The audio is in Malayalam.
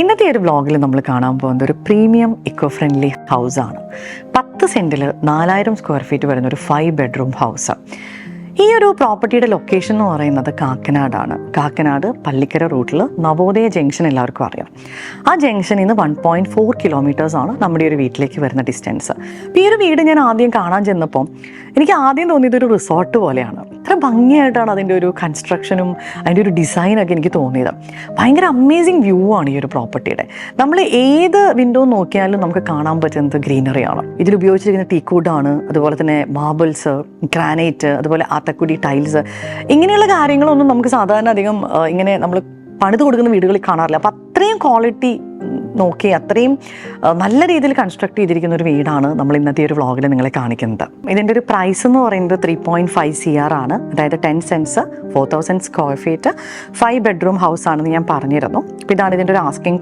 ഇന്നത്തെ ഒരു വ്ളോഗിൽ നമ്മൾ കാണാൻ പോകുന്നത് ഒരു പ്രീമിയം ഇക്കോ ഫ്രണ്ട്ലി ഹൗസാണ്. 10 സെൻറ്റിൽ 4000 സ്ക്വയർ ഫീറ്റ് വരുന്ന ഒരു 5 ബെഡ്റൂം ഹൗസ്. ഈ ഒരു പ്രോപ്പർട്ടിയുടെ ലൊക്കേഷൻ എന്ന് പറയുന്നത് കാക്കനാടാണ്. കാക്കനാട് പള്ളിക്കര റൂട്ടിൽ നവോദയ ജംഗ്ഷൻ എല്ലാവർക്കും അറിയാം. ആ ജംഗ്ഷനിൽ നിന്ന് 1.4 കിലോമീറ്റേഴ്സാണ് നമ്മുടെ ഒരു വീട്ടിലേക്ക് വരുന്ന ഡിസ്റ്റൻസ്. അപ്പോൾ ഈ ഒരു വീട് ഞാൻ ആദ്യം കാണാൻ ചെന്നപ്പോൾ എനിക്ക് ആദ്യം തോന്നിയത് ഒരു റിസോർട്ട് പോലെയാണ്. അത്ര ഭംഗിയായിട്ടാണ് അതിൻ്റെ ഒരു കൺസ്ട്രക്ഷനും അതിൻ്റെ ഒരു ഡിസൈനൊക്കെ എനിക്ക് തോന്നിയത്. ഭയങ്കര അമേസിങ് വ്യൂ ആണ് ഈ ഒരു പ്രോപ്പർട്ടിയുടെ. നമ്മൾ ഏത് വിൻഡോ നോക്കിയാലും നമുക്ക് കാണാൻ പറ്റുന്നത് ഗ്രീനറിയാണ്. ഇതിൽ ഉപയോഗിച്ചിരിക്കുന്ന ടീക്കൂഡാണ്, അതുപോലെ തന്നെ മാർബിൾസ്, ഗ്രാനൈറ്റ്, അതുപോലെ ആത്തക്കുടി ടൈൽസ്, ഇങ്ങനെയുള്ള കാര്യങ്ങളൊന്നും നമുക്ക് സാധാരണ അധികം ഇങ്ങനെ നമ്മൾ പണിത് കൊടുക്കുന്ന വീടുകളിൽ കാണാറില്ല. അപ്പോൾ അത്രയും ക്വാളിറ്റി നോക്കി അത്രയും നല്ല രീതിയിൽ കൺസ്ട്രക്ട് ചെയ്തിരിക്കുന്ന ഒരു വീടാണ് നമ്മൾ ഇന്നത്തെ ഒരു വ്ളോഗിൽ നിങ്ങളെ കാണിക്കുന്നത്. ഇതിൻ്റെ ഒരു പ്രൈസ് എന്ന് പറയുന്നത് 3.5 CR ആണ്. അതായത് 10 സെൻറ്റ്സ്, 4000 സ്ക്വയർ ഫീറ്റ്, 5 ബെഡ്റൂം ഹൗസ് ആണെന്ന് ഞാൻ പറഞ്ഞിരുന്നു. അപ്പോൾ ഇതാണ് ഇതിൻ്റെ ഒരു ആസ്കിങ്